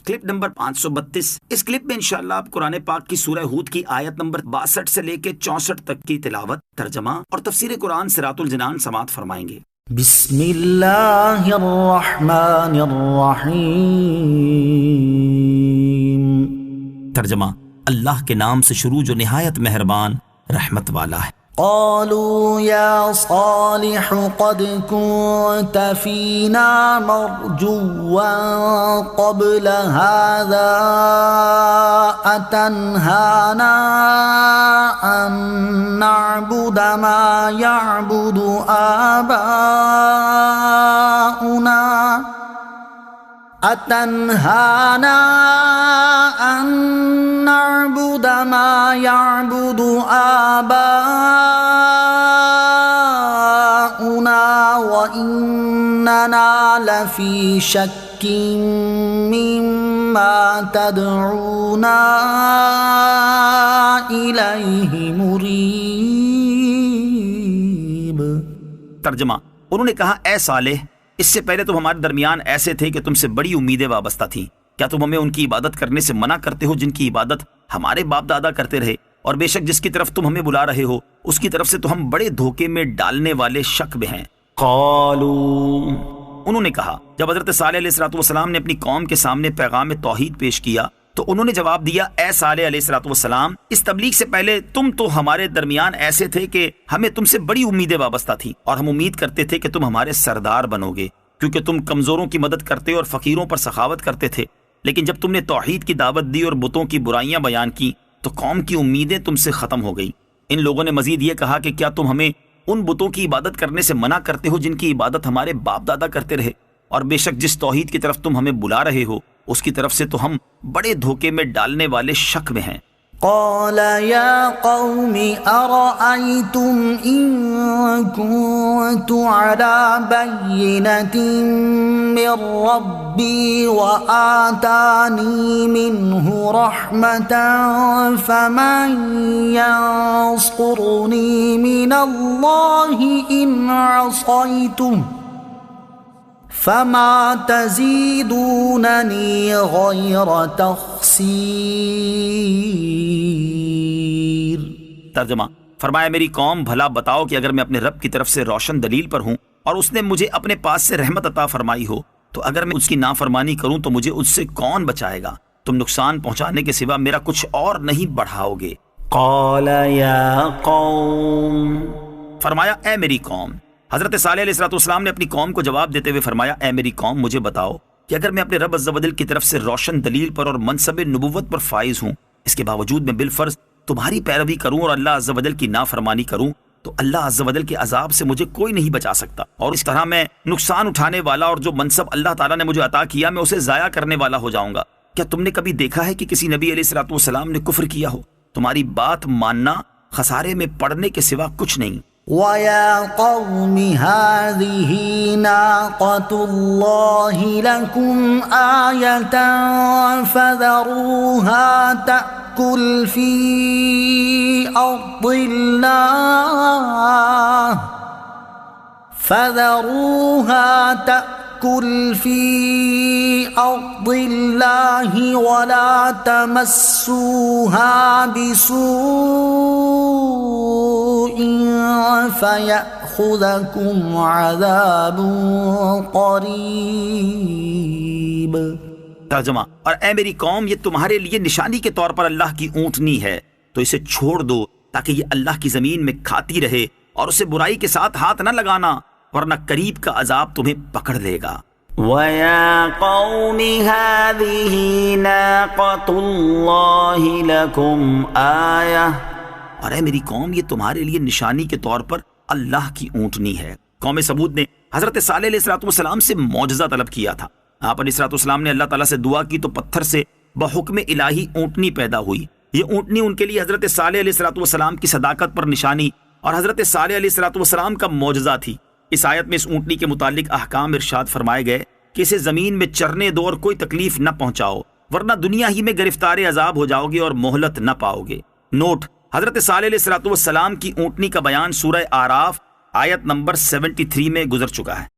Clip number 532۔ اس clip میں انشاءاللہ آپ قرآن پاک کی سورہ ہود کی آیت نمبر 62 سے لے کے 64 تک کی تلاوت، ترجمہ اور تفسیر قرآن صراط الجنان سماعت فرمائیں گے۔ بسم اللہ الرحمن الرحیم۔ ترجمہ، اللہ کے نام سے شروع جو نہایت مہربان رحمت والا ہے۔ قالوا يا صالح قد كنت فينا مرجوا قبل هذا أتنهانا أن نعبد ما يعبد آباؤنا وإننا لفي شك مما تدعونا إليه مريب۔ ترجمہ، انہوں نے کہا اے صالح، اس سے پہلے تم ہمارے درمیان ایسے تھے کہ تم سے بڑی امیدیں وابستہ تھیں۔ کیا تم ہمیں ان کی عبادت کرنے سے منع کرتے ہو جن کی عبادت ہمارے باپ دادا کرتے رہے؟ اور بے شک جس کی طرف تم ہمیں بلا رہے ہو اس کی طرف سے تو ہم بڑے دھوکے میں ڈالنے والے شک میں ہیں۔ قالوا، انہوں نے کہا، جب حضرت صالح علیہ السلام نے اپنی قوم کے سامنے پیغام توحید پیش کیا تو انہوں نے جواب دیا، اے صالح علیہ السلام، اس تبلیغ سے پہلے تم تو ہمارے درمیان ایسے تھے کہ ہمیں تم سے بڑی امیدیں وابستہ تھیں، اور ہم امید کرتے تھے کہ تم ہمارے سردار بنو گے، کیونکہ تم کمزوروں کی مدد کرتے اور فقیروں پر سخاوت کرتے تھے۔ لیکن جب تم نے توحید کی دعوت دی اور بتوں کی برائیاں بیان کی تو قوم کی امیدیں تم سے ختم ہو گئی۔ ان لوگوں نے مزید یہ کہا کہ کیا تم ہمیں ان بتوں کی عبادت کرنے سے منع کرتے ہو جن کی عبادت ہمارے باپ دادا کرتے رہے؟ اور بے شک جس توحید کی طرف تم ہمیں بلا رہے ہو اس کی طرف سے تو ہم بڑے دھوکے میں ڈالنے والے شک میں ہیں۔ قال يا قوم أرأيتم إن كنت على بينة من ربي وآتاني منه رحمة فمن ينصرني من الله إن عصيته فما تزيدونني غير تخسير۔ ترجمہ، فرمایا میری قوم بھلا بتاؤ کہ اگر میں اپنے رب کی طرف سے روشن دلیل پر ہوں اور اس نے مجھے اپنے پاس سے رحمت عطا فرمائی ہو تو اگر میں اس کی نافرمانی کروں تو مجھے اس سے کون بچائے گا؟ تم نقصان پہنچانے کے سوا میرا کچھ اور نہیں بڑھاؤ گے۔ قال یا قوم، فرمایا اے میری قوم۔ حضرت صالح علیہ السلام نے اپنی قوم کو جواب دیتے ہوئے فرمایا، اے میری قوم، مجھے بتاؤ کہ اگر میں اپنے رب عز و جل کی طرف سے روشن دلیل پر اور منصب نبوت پر فائز ہوں، اس کے باوجود میں بالفرض تمہاری پیروی کروں اور اللہ عز و جل کی نافرمانی کروں تو اللہ عز و جل کے عذاب سے مجھے کوئی نہیں بچا سکتا، اور اس طرح میں نقصان اٹھانے والا اور جو منصب اللہ تعالیٰ نے مجھے عطا کیا میں اسے ضائع کرنے والا ہو جاؤں گا۔ کیا تم نے کبھی دیکھا ہے کہ کسی نبی علیہ السلام نے کفر کیا ہو؟ تمہاری بات ماننا خسارے میں پڑنے کے سوا کچھ نہیں۔ وَيَا قَوْمِ هَذِهِ نَاقَةُ اللَّهِ لَكُمْ آيَةً فَذَرُوهَا تَأْكُلْ فِي أَرْضِ اللَّهِ وَلَا تَمَسُّوهَا بِسُوءٍ فَيَأْخُذَكُمْ عَذَابٌ قَرِيبٌ۔ ترجمہ، اور اے میری قوم، یہ تمہارے لیے نشانی کے طور پر اللہ کی اونٹنی ہے تو اسے چھوڑ دو تاکہ یہ اللہ کی زمین میں کھاتی رہے، اور اسے برائی کے ساتھ ہاتھ نہ لگانا ورنہ قریب کا عذاب تمہیں پکڑ لے گا۔ وَيَا قَوْمِ هَذِهِ نَاقَةُ اللَّهِ لَكُمْ آيَةً، اور اے میری قوم، یہ تمہارے لیے نشانی کے طور پر اللہ کی اونٹنی ہے۔ قوم سمود نے حضرت صالح علیہ السلام سے معجزہ طلب کیا تھا۔ آپ علیہ السلام نے اللہ تعالیٰ سے دعا کی تو پتھر سے بحکم الہی اونٹنی پیدا ہوئی۔ یہ اونٹنی ان کے لیے حضرت صالح علیہ السلام کی صداقت پر نشانی اور حضرت صالح علیہ السلام کا معجزہ تھی۔ اس آیت میں اس اونٹنی کے متعلق احکام ارشاد فرمائے گئے کہ اسے زمین میں چرنے دو اور کوئی تکلیف نہ پہنچاؤ ورنہ دنیا ہی میں گرفتار عذاب ہو جاؤ گے اور مہلت نہ پاؤ گے۔ نوٹ، حضرت صالح علیہ السلام کی اونٹنی کا بیان سورہ اعراف آیت نمبر 73 میں گزر چکا ہے۔